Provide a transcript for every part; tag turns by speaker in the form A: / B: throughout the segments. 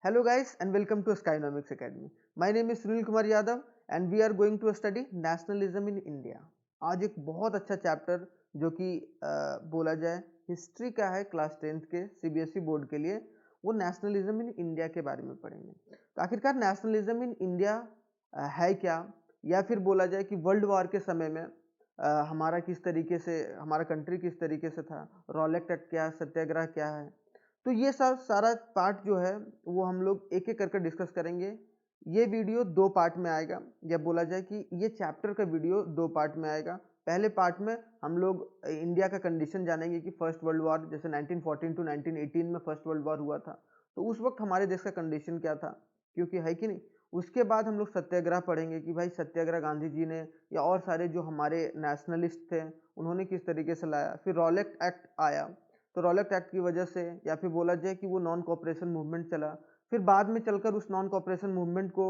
A: Hello guys and welcome to Skynomics Academy. My name is Sunil Kumar Yadav and we are going to study nationalism in India. आज एक बहुत अच्छा chapter जो कि बोला जाए हिस्ट्री का है क्लास 10th के सीबीएसई बोर्ड के लिए, वो नेशनलिज्म इन इंडिया के बारे में पढ़ेंगे। तो आखिरकार नेशनलिज्म इन इंडिया है क्या, या फिर बोला जाए कि वर्ल्ड वॉर के समय में हमारा किस तरीके से, हमारा कंट्री किस तरीके से था, रॉलेट एक्ट क्या है, सत्याग्रह क्या है। तो ये सब सारा पार्ट जो है वो हम लोग एक एक करके डिस्कस करेंगे। ये वीडियो 2 पार्ट में आएगा, या बोला जाए कि ये चैप्टर का वीडियो 2 पार्ट में आएगा। पहले पार्ट में हम लोग इंडिया का कंडीशन जानेंगे कि फर्स्ट वर्ल्ड वॉर, जैसे 1914 टू 1918 में फर्स्ट वर्ल्ड वॉर हुआ था, तो उस वक्त हमारे देश का कंडीशन क्या था, क्योंकि है कि नहीं। उसके बाद हम लोग सत्याग्रह पढ़ेंगे कि भाई सत्याग्रह गांधी जी ने या और सारे जो हमारे नेशनलिस्ट थे उन्होंने किस तरीके से लाया। फिर रॉलेट एक्ट आया, तो रॉलेट एक्ट की वजह से, या फिर बोला जाए कि वो नॉन कोऑपरेशन मूवमेंट चला, फिर बाद में चलकर उस नॉन कोऑपरेशन मूवमेंट को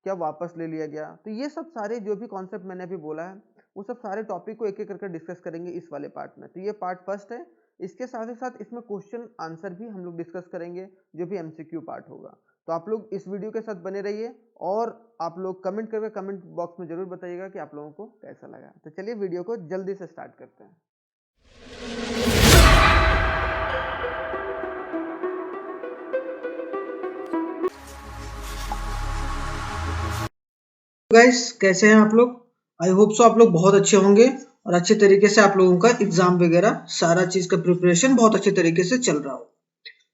A: क्या वापस ले लिया गया। तो ये सब सारे जो भी कॉन्सेप्ट मैंने अभी बोला है वो सब सारे टॉपिक को एक एक करके डिस्कस करेंगे इस वाले पार्ट में। तो ये पार्ट फर्स्ट है। इसके साथ ही साथ इसमें क्वेश्चन आंसर भी हम लोग डिस्कस करेंगे, जो भी एमसीक्यू पार्ट होगा। तो आप लोग इस वीडियो के साथ बने रहिए और आप लोग कमेंट करके कमेंट बॉक्स में जरूर बताइएगा कि आप लोगों को कैसा लगा। तो चलिए वीडियो को जल्दी से स्टार्ट करते हैं।
B: गाइस, कैसे हैं आप लोग? आई होप सो आप लोग बहुत अच्छे होंगे और अच्छे तरीके से आप लोगों का एग्जाम वगैरह सारा चीज का प्रिपरेशन बहुत अच्छे तरीके से चल रहा हो।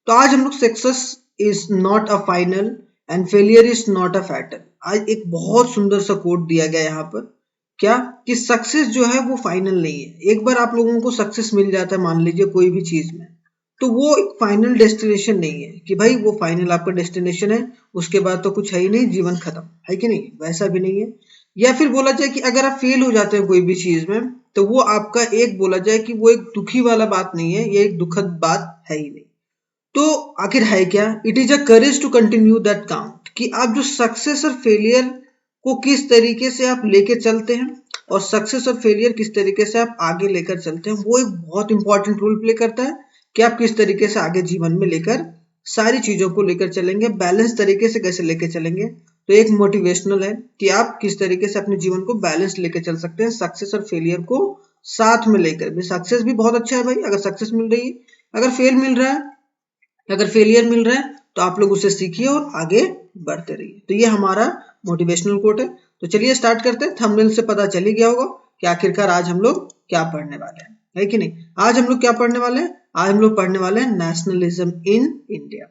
B: तो आज हम लोग success is not a final and failure is not a fatal. आज एक बहुत सुंदर सा कोट दिया गया यहाँ पर, क्या कि सक्सेस जो है वो फाइनल नहीं है। एक बार आप लोगों को सक्सेस मिल जाता है, मान लीजिए कोई भी चीज में, तो वो एक फाइनल डेस्टिनेशन नहीं है कि भाई वो फाइनल आपका डेस्टिनेशन है, उसके बाद तो कुछ है ही नहीं, जीवन खत्म है कि नहीं, वैसा भी नहीं है। या फिर बोला जाए कि अगर आप फेल हो जाते हैं कोई भी चीज में, तो वो आपका एक बोला जाए कि वो एक दुखी वाला बात नहीं है, ये एक दुखद बात है ही नहीं। तो आखिर है क्या? It is a courage to continue that count, कि आप जो सक्सेस और फेलियर को किस तरीके से आप लेके चलते हैं और सक्सेस और फेलियर किस तरीके से आप आगे लेकर चलते हैं, वो एक बहुत इंपॉर्टेंट रोल प्ले करता है कि आप किस तरीके से आगे जीवन में लेकर सारी चीजों को लेकर चलेंगे, बैलेंस तरीके से कैसे लेकर चलेंगे। तो एक मोटिवेशनल है कि आप किस तरीके से अपने जीवन को बैलेंस लेकर चल सकते हैं, सक्सेस और फेलियर को साथ में लेकर भी। सक्सेस भी बहुत अच्छा है भाई, अगर सक्सेस मिल रही है, अगर फेल मिल रहा है, अगर फेलियर मिल रहा है, तो आप लोग उसे सीखिए और आगे बढ़ते रहिए। तो ये हमारा मोटिवेशनल कोट है। तो चलिए स्टार्ट करते हैं। थंबनेल से पता चल ही गया होगा कि आखिरकार आज हम लोग क्या पढ़ने वाले हैं, है कि नहीं। आज हम लोग क्या पढ़ने वाले हैं? आज हम लोग पढ़ने वाले हैं नेशनलिज्म इन इंडिया,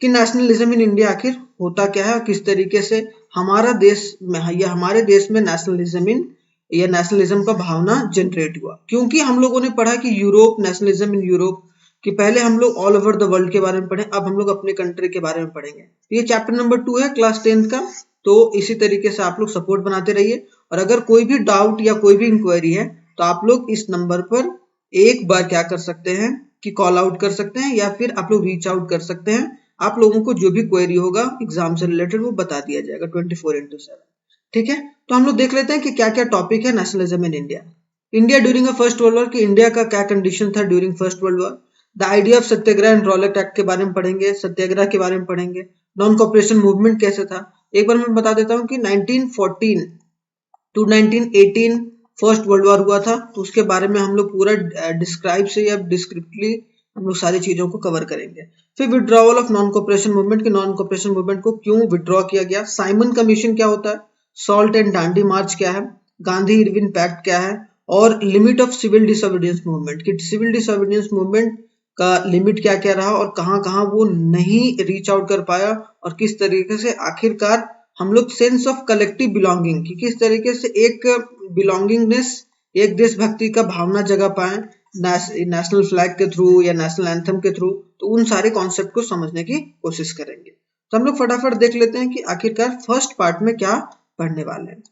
B: कि नेशनलिज्म इन इंडिया आखिर होता क्या है और किस तरीके से हमारा देश में या हमारे देश में नेशनलिज्म इन या नेशनलिज्म का भावना जनरेट हुआ। क्योंकि हम लोगों ने पढ़ा कि यूरोप, नेशनलिज्म इन यूरोप, कि पहले हम लोग ऑल ओवर द वर्ल्ड के बारे में पढ़े, अब हम लोग अपने कंट्री के बारे में पढ़ेंगे। तो ये चैप्टर नंबर 2 है क्लास 10th का। तो इसी तरीके से आप लोग सपोर्ट बनाते रहिए, और अगर कोई भी डाउट या कोई भी इंक्वायरी है तो आप लोग इस नंबर पर एक बार क्या कर सकते हैं कि कॉल आउट कर सकते हैं, या फिर आप लोग रीच आउट कर सकते हैं। आप लोगों को जो भी क्वेरी होगा एग्जाम से रिलेटेड वो बता दिया जाएगा 24/7। ठीक है, तो हम लोग देख लेते हैं कि क्या क्या टॉपिक है nationalism in India. India during a first World war, कि इंडिया का क्या कंडीशन था during first World war. The idea of Satyagraha and Rowlatt act के बारे में पढ़ेंगे, सत्याग्रह के बारे में पढ़ेंगे। नॉन कॉपरेशन मूवमेंट कैसे था, एक बार मैं बता देता हूँ कि 1914 टू 1918 फर्स्ट वर्ल्ड वॉर हुआ था, तो उसके बारे में हम लोग पूरा डिस्क्राइब से या डिस्क्रिप्टिवली हम लोग सारी चीजों को कवर करेंगे। फिर withdrawal of non cooperation movement, के नॉन कॉपरेशन मूवमेंट को क्यों विड्रॉ किया गया, साइमन कमीशन क्या होता है, सॉल्ट एंड डांडी मार्च क्या है, गांधी इरविन पैक्ट क्या है, और limit of civil disobedience movement, कि सिविल डिसोबीडियंस मूवमेंट का लिमिट क्या क्या रहा और कहाँ कहाँ वो नहीं रीच आउट कर पाया, और किस तरीके से आखिरकार हम लोग सेंस ऑफ कलेक्टिव बिलोंगिंग, की किस तरीके से एक बिलोंगिंगनेस, एक देशभक्ति का भावना जगा पाए नेशनल फ्लैग के थ्रू या नेशनल एंथम के थ्रू। तो उन सारे कॉन्सेप्ट को समझने की कोशिश करेंगे। तो हम लोग फटाफट देख लेते हैं कि आखिरकार फर्स्ट पार्ट में क्या पढ़ने वाले हैं।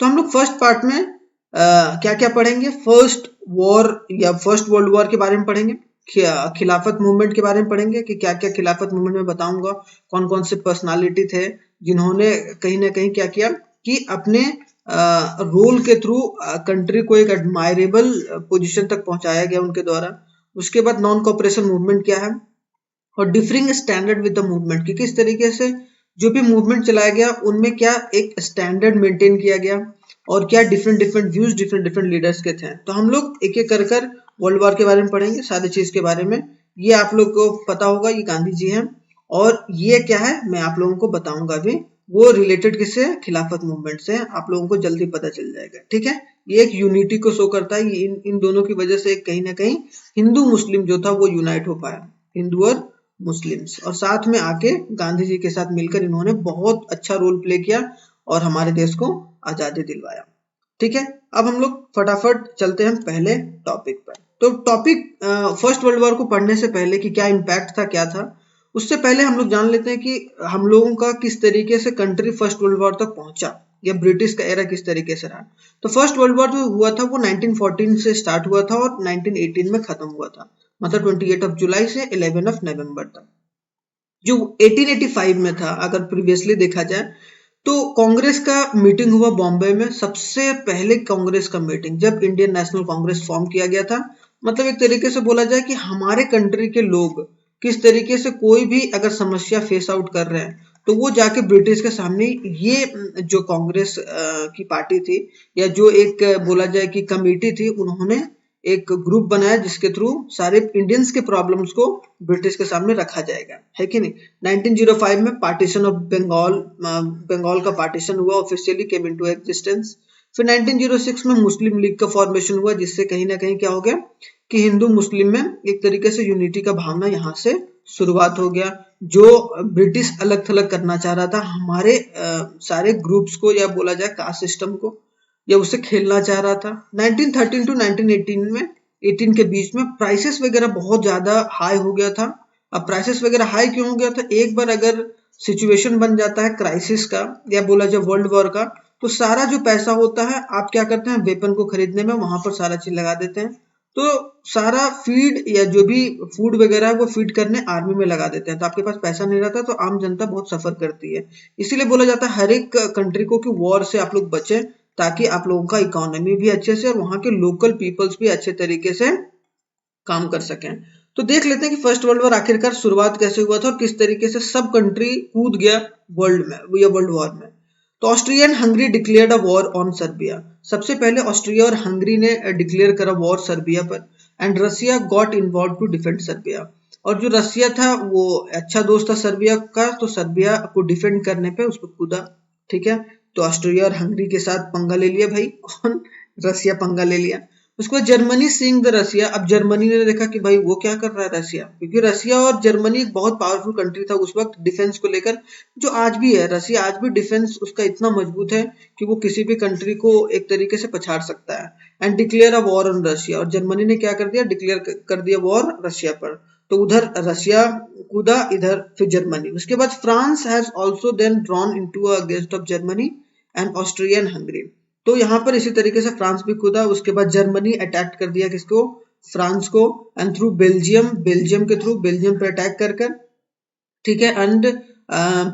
B: तो हम लोग फर्स्ट पार्ट में क्या क्या पढ़ेंगे, फर्स्ट वॉर या फर्स्ट वर्ल्ड वॉर के बारे में पढ़ेंगे, खिलाफत मूवमेंट के बारे में पढ़ेंगे कि क्या क्या खिलाफत मूवमेंट में बताऊंगा, कौन कौन से पर्सनालिटी थे जिन्होंने कहीं ना कहीं क्या किया कि अपने रोल के थ्रू कंट्री को एक एडमायरेबल पोजीशन तक पहुंचाया गया उनके द्वारा। उसके बाद नॉन कॉपरेशन मूवमेंट क्या है, और differing standard with the movement, कि किस तरीके से जो भी मूवमेंट चलाया गया उनमें क्या एक स्टैंडर्ड मेंटेन किया गया और क्या different different views different different leaders के थे। तो हम लोग एक एक कर वर्ल्ड वॉर के बारे में पढ़ेंगे, सारी चीज के बारे में। ये आप लोग को पता होगा ये गांधी जी हैं, और ये क्या है मैं आप लोगों को बताऊंगा अभी, वो रिलेटेड किससे, खिलाफत मूवमेंट से। आप लोगों को जल्दी पता चल जाएगा, ठीक है। ये एक यूनिटी को शो करता है, ये इन दोनों की वजह से कहीं ना कहीं हिंदू मुस्लिम जो था वो यूनाइट हो पाया, हिंदू और मुस्लिम्स, और साथ में आके गांधी जी के साथ मिलकर इन्होंने बहुत अच्छा रोल प्ले किया और हमारे देश को आजादी दिलवाया, ठीक है। अब हम लोग फटाफट चलते हैं पहले टॉपिक पर। तो टॉपिक फर्स्ट वर्ल्ड वॉर को पढ़ने से पहले कि क्या इम्पैक्ट था क्या था, उससे पहले हम लोग जान लेते हैं कि हम लोगों का किस तरीके से कंट्री फर्स्ट वर्ल्ड वॉर तक पहुंचा, या ब्रिटिश का एरा किस तरीके से रहा। तो फर्स्ट वर्ल्ड वॉर जो हुआ था वो 1914 से स्टार्ट हुआ था और 1918 में खत्म हुआ था, मतलब 28 ऑफ जुलाई से 11 ऑफ नवंबर तक। जो 1885 में था, अगर प्रीवियसली देखा जाए तो कांग्रेस का मीटिंग हुआ बॉम्बे में, सबसे पहले कांग्रेस का मीटिंग जब इंडियन नेशनल कांग्रेस फॉर्म किया गया था। मतलब एक तरीके से बोला जाए कि हमारे कंट्री के लोग किस तरीके से कोई भी अगर समस्या फेस आउट कर रहे हैं तो वो जाके ब्रिटिश के सामने, ये जो कांग्रेस की पार्टी थी या जो एक बोला जाए कि कमेटी थी, उन्होंने एक ग्रुप बनाया जिसके थ्रू सारे इंडियंस के प्रॉब्लम्स को ब्रिटिश के सामने रखा जाएगा, है कि नहीं। 1905 में पार्टीशन ऑफ बंगाल का पार्टीशन हुआ, ऑफिशियली केम इनटू एग्जिस्टेंस। फिर 1906 में मुस्लिम लीग का फॉर्मेशन हुआ, जिससे कहीं ना कहीं क्या हो गया कि हिंदू मुस्लिम में एक तरीके से यूनिटी का भावना यहाँ से शुरुआत हो गया। जो ब्रिटिश अलग थलग करना चाह रहा था हमारे सारे ग्रुप्स को, या बोला जाए कास्ट सिस्टम को, या उससे खेलना चाह रहा था। 1913 टू 1918 में 18 के बीच में प्राइसेस वगैरह बहुत ज्यादा हाई हो गया था। अब प्राइसेस वगैरह हाई क्यों हो गया था, एक बार अगर सिचुएशन बन जाता है क्राइसिस का या बोला जाए वर्ल्ड वॉर का, तो सारा जो पैसा होता है आप क्या करते हैं, वेपन को खरीदने में वहां पर सारा चीज लगा देते हैं। तो सारा फीड या जो भी फूड वगैरह है वो फीड करने आर्मी में लगा देते हैं, तो आपके पास पैसा नहीं रहता, तो आम जनता बहुत सफर करती है। इसीलिए बोला जाता है हर एक कंट्री को कि वॉर से आप लोग बचें, ताकि आप लोगों का इकोनॉमी भी अच्छे से और वहां के लोकल पीपल्स भी अच्छे तरीके से काम कर सकें। तो देख लेते हैं कि फर्स्ट वर्ल्ड वॉर आखिरकार शुरुआत कैसे हुआ था और किस तरीके से सब कंट्री कूद गया वर्ल्ड में या वर्ल्ड वॉर में। तो Austria and Hungary declared a war on Serbia. सबसे पहले ऑस्ट्रिया और हंगरी ने डिक्लेयर करा वॉर सर्बिया पर, and Russia got involve to defend Serbia. और जो रसिया था वो अच्छा दोस्त था सर्बिया का, तो सर्बिया को डिफेंड करने पे उसको कूदा, ठीक है। तो ऑस्ट्रिया और हंगरी के साथ पंगा ले लिया भाई, कौन, रसिया पंगा ले लिया। उसके बाद जर्मनी सीइंग द रसिया, अब जर्मनी ने देखा कि भाई वो क्या कर रहा है रसिया, क्योंकि रसिया और जर्मनी एक बहुत पावरफुल कंट्री था उस वक्त डिफेंस को लेकर, जो आज भी है। रसिया आज भी डिफेंस उसका इतना मजबूत है कि वो किसी भी कंट्री को एक तरीके से पछाड़ सकता है। And declare a war on Russia, और जर्मनी ने क्या कर दिया, डिक्लेयर कर दिया वॉर रशिया पर। तो उधर रशिया कूदा, इधर फिर जर्मनी। उसके बाद France has also then drawn into against of Germany and Austria and Hungary. तो यहाँ पर इसी तरीके से फ्रांस भी कूदा। उसके बाद जर्मनी अटैक कर दिया किसको, फ्रांस को, एंड थ्रू बेल्जियम के थ्रू बेल्जियम पे अटैक कर कर, ठीक है, and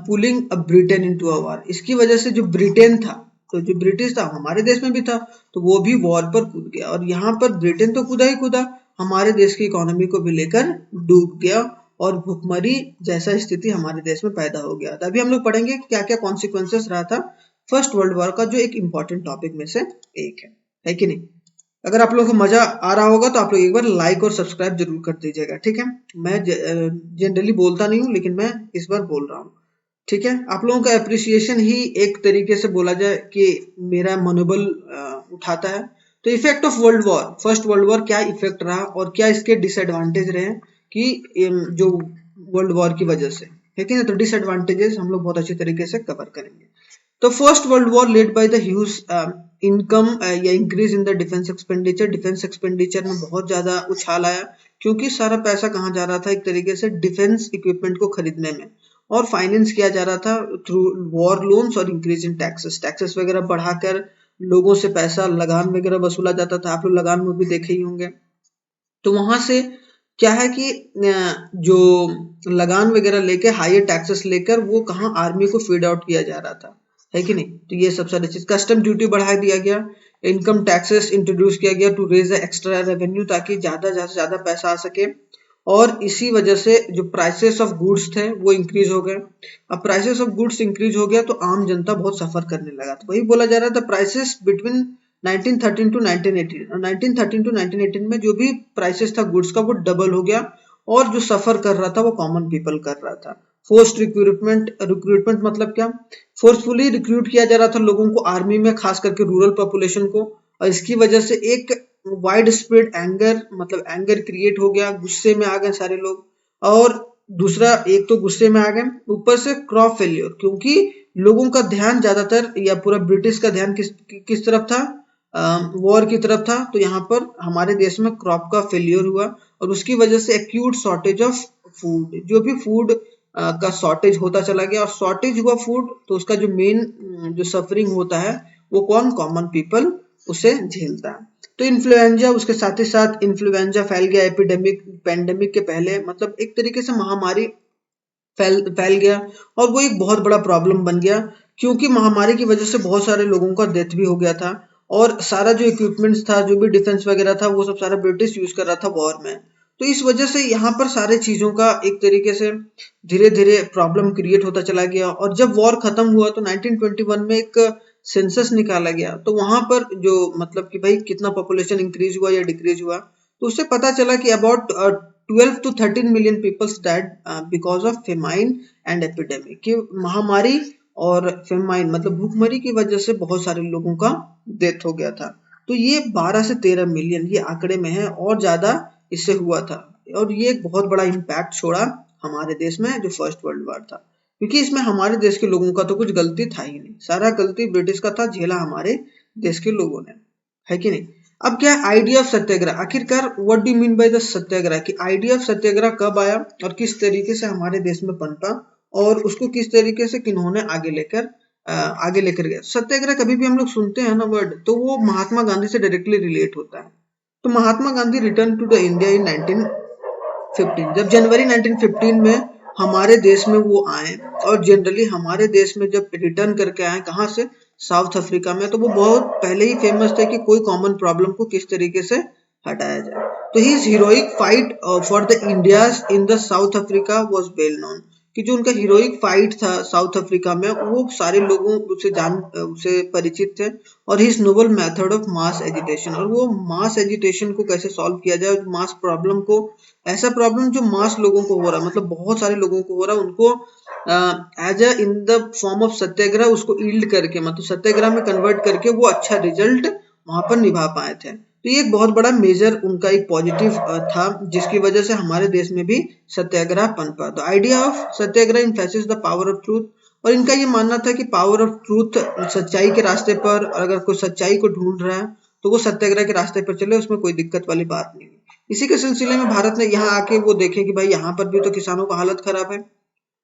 B: pulling Britain into a war. इसकी वजह से जो ब्रिटेन था, तो जो ब्रिटिश था हमारे देश में भी था, तो वो भी वॉर पर कूद गया। और यहाँ पर ब्रिटेन तो कूदा ही कूदा, हमारे देश की इकोनॉमी को भी लेकर डूब गया और भुखमरी जैसा स्थिति हमारे देश में पैदा हो गया। तभी हम लोग पढ़ेंगे क्या क्या कॉन्सिक्वेंसेस रहा था फर्स्ट वर्ल्ड वॉर का, जो एक इंपॉर्टेंट टॉपिक में से एक है कि नहीं। अगर आप लोगों को मजा आ रहा होगा तो आप लोग एक बार लाइक और सब्सक्राइब जरूर कर दीजिएगा, ठीक है। मैं जनरली बोलता नहीं हूँ, लेकिन मैं इस बार बोल रहा हूँ, ठीक है। आप लोगों का अप्रिसिएशन ही एक तरीके से बोला जाए कि मेरा मनोबल उठाता है। तो effect of world war, first World war क्या इफेक्ट रहा और क्या इसके डिसएडवांटेज रहे कि जो वर्ल्ड वॉर की वजह से, है कि नहीं। तो डिसएडवांटेजेस हम लोग बहुत अच्छी तरीके से कवर करेंगे। तो First World War led by the huge income या increase in the defence expenditure. Defence expenditure में बहुत ज्यादा उछाल आया, क्योंकि सारा पैसा कहाँ जा रहा था, एक तरीके से डिफेंस इक्विपमेंट को खरीदने में, और फाइनेंस किया जा रहा था थ्रू वॉर लोन्स और इंक्रीज इन टैक्सेस वगैरह बढ़ाकर लोगों से पैसा, लगान वगैरह वसूला जाता था। आप लोग लगान में भी देखे ही होंगे। तो वहां से क्या है कि जो लगान वगैरह लेके, हायर टैक्सेस लेकर, वो कहाँ आर्मी को फीड आउट किया जा रहा था, है कि नहीं। तो ये सब सारी चीज, कस्टम ड्यूटी बढ़ा दिया गया, इनकम टैक्सेस इंट्रोड्यूस किया गया टू रेज एक्स्ट्रा रेवेन्यू, ताकि ज्यादा पैसा आ सके। और इसी वजह से जो प्राइसेस ऑफ गुड्स थे वो इंक्रीज हो गए। अब प्राइसेस ऑफ गुड्स इंक्रीज हो गया तो आम जनता बहुत सफर करने लगा। तो वही बोला जा रहा था प्राइसेस बिटवीन 1913 टू 1918 और 1913 टू 1918 में जो भी प्राइसेस था गुड्स का वो डबल हो गया और जो सफर कर रहा था वो कॉमन पीपल कर रहा था। फोर्स्ड रिक्रूटमेंट मतलब क्या? फोर्सफुली रिक्रूट किया जा रहा था लोगों को आर्मी में, खास करके रूरल पॉपुलेशन को, और इसकी वजह से एक वाइड स्प्रेड एंगर मतलब एंगर क्रिएट हो गया, गुस्से में आ गए सारे लोग। और दूसरा, एक तो गुस्से में आ गए, ऊपर से क्रॉप फेल्योर, क्योंकि लोगों का ध्यान ज्यादातर या पूरा ब्रिटिश का ध्यान किस तरफ था? वॉर की तरफ था। तो यहाँ पर हमारे देश में क्रॉप का फेल्योर हुआ और उसकी वजह से एक्यूट शॉर्टेज ऑफ फूड, जो भी फूड का शॉर्टेज होता चला गया, और शॉर्टेज हुआ फूड तो उसका जो मेन जो सफरिंग होता है वो कौन? कॉमन पीपल उसे झेलता है। तो इन्फ्लुएंजा, उसके साथ ही साथ इन्फ्लुएंजा फैल गया एपिडेमिक, पेंडेमिक के पहले, मतलब एक तरीके से महामारी फैल गया और वो एक बहुत बड़ा प्रॉब्लम बन गया, क्योंकि महामारी की वजह से बहुत सारे लोगों का डेथ भी हो गया था और सारा जो इक्विपमेंट्स था, जो भी डिफेंस वगैरह था, वो सब सारा ब्रिटिश यूज कर रहा था वॉर में। तो इस वजह से यहाँ पर सारे चीजों का एक तरीके से धीरे धीरे प्रॉब्लम क्रिएट होता चला गया। और जब वॉर खत्म हुआ तो 1921 में एक सेंसस निकाला गया, तो वहां पर जो मतलब कि भाई कितना पॉपुलेशन इंक्रीज हुआ या डिक्रीज हुआ, तो उससे पता चला कि about 12 to 13 million people died because of famine and epidemic, कि महामारी और फेमाइन मतलब भूखमरी की वजह से बहुत सारे लोगों का डेथ हो गया था। तो ये 12 से 13 मिलियन ये आंकड़े में है और ज्यादा इससे हुआ था, और ये एक बहुत बड़ा इम्पैक्ट छोड़ा हमारे देश में जो फर्स्ट वर्ल्ड वॉर था, क्योंकि इसमें हमारे देश के लोगों का तो कुछ गलती था ही नहीं, सारा गलती ब्रिटिश का था, झेला हमारे देश के लोगों ने, है कि नहीं। अब क्या आइडिया ऑफ सत्याग्रह, आखिरकार what do mean by the satyagraha, कि आइडिया ऑफ सत्याग्रह कब आया और किस तरीके से हमारे देश में पनपा और उसको किस तरीके से किन्होंने आगे लेकर गया। सत्याग्रह कभी भी हम लोग सुनते हैं ना वर्ड, तो वो महात्मा गांधी से डायरेक्टली रिलेट होता है। तो Mahatma Gandhi return to the India in 1915, जब जनवरी 1915 में हमारे देश में वो आए, और जनरली हमारे देश में जब रिटर्न करके आए, कहाँ से? साउथ अफ्रीका में। तो वो बहुत पहले ही फेमस थे कि कोई कॉमन प्रॉब्लम को किस तरीके से हटाया जाए। तो his heroic fight for the India's in the South Africa was well known, कि जो उनका हीरोइक फाइट था साउथ अफ्रीका में वो सारे लोगों उसे परिचित थे। और his noble method of mass agitation, और वो मास एजिटेशन को कैसे सॉल्व किया जाए, मास प्रॉब्लम को, ऐसा प्रॉब्लम जो मास लोगों को हो रहा, मतलब बहुत सारे लोगों को हो रहा, उनको as a in the form of satyagraha उसको ईल्ड करके, मतलब सत्याग्रह में कन्वर्ट करके वो अच्छा रिजल्ट वहां पर निभा पाए थे। तो ये एक बहुत बड़ा मेजर उनका एक पॉजिटिव था, जिसकी वजह से हमारे देश में भी सत्याग्रह पनपा। तो idea of Satyagraha emphasis the power of truth, और इनका ये मानना था कि पावर ऑफ ट्रूथ, सच्चाई के रास्ते पर, अगर कोई सच्चाई को ढूंढ रहा है तो वो सत्याग्रह के रास्ते पर चले, उसमें कोई दिक्कत वाली बात नहीं है। इसी के सिलसिले में भारत ने यहाँ आके वो देखे कि भाई यहाँ पर भी तो किसानों का हालत खराब है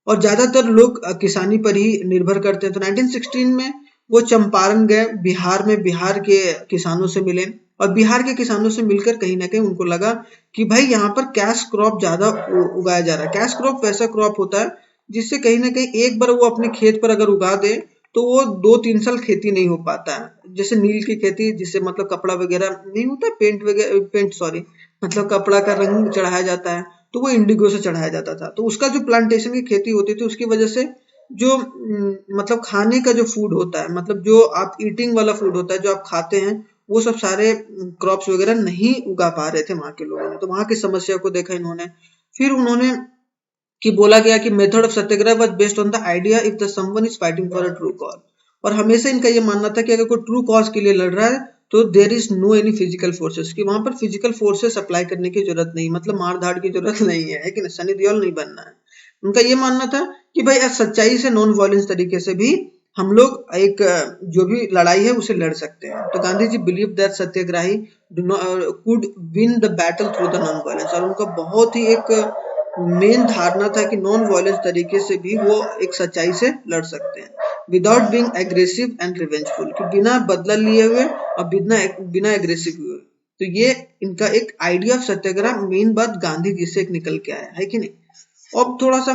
B: और ज्यादातर लोग किसानी पर ही निर्भर करते हैं। तो 1916 में वो चंपारण गए, बिहार में बिहार के किसानों से मिले, और बिहार के किसानों से मिलकर कहीं ना कहीं उनको लगा कि भाई यहाँ पर कैश क्रॉप ज्यादा उगाया जा रहा है। कैश क्रॉप वैसा क्रॉप होता है जिससे कहीं ना कहीं एक बार वो अपने खेत पर अगर उगा दे तो वो 2-3 साल खेती नहीं हो पाता है। जैसे नील की खेती, जिससे मतलब कपड़ा वगैरह नहीं होता, मतलब कपड़ा का रंग चढ़ाया जाता है, तो वो इंडिगो से चढ़ाया जाता था। तो उसका जो प्लांटेशन की खेती होती थी, उसकी वजह से जो मतलब खाने का जो फूड होता है, मतलब जो आप ईटिंग वाला फूड होता है, जो आप खाते हैं, वो सब सारे क्रॉप्स वगैरह नहीं उगा पा रहे थे वहां के लोगों ने। तो वहां की समस्या को देखा इन्होंने, फिर उन्होंने कि बोला गया कि method of Satyagraha was based on the idea if the someone is fighting for a true cause, और हमेशा इनका ये मानना था कि अगर कोई ट्रू कॉज के लिए लड़ रहा है तो there is no any physical forces, कि वहां पर फिजिकल फोर्सेस अप्लाई करने की जरूरत नहीं, मतलब मार धाड़ की जरूरत नहीं है कि सनी देओल नहीं बनना है। उनका ये मानना था कि भाई सच्चाई से, नॉन वायलेंस तरीके से भी हम लोग एक जो भी लड़ाई है उसे लड़ सकते हैं। तो Gandhi ji believe that satyagrahi could win the battle through the non violence, और उनका बहुत ही एक मेन धारणा था कि नॉन वायलेंस तरीके से भी वो एक सच्चाई से लड़ सकते हैं, without being aggressive and revengeful, कि बिना बदला लिए हुए और बिना एग्रेसिव हुए। तो ये इनका एक आइडिया ऑफ सत्याग्रह, मेन बात गांधी जी से एक निकल के आया है कि नहीं। अब थोड़ा सा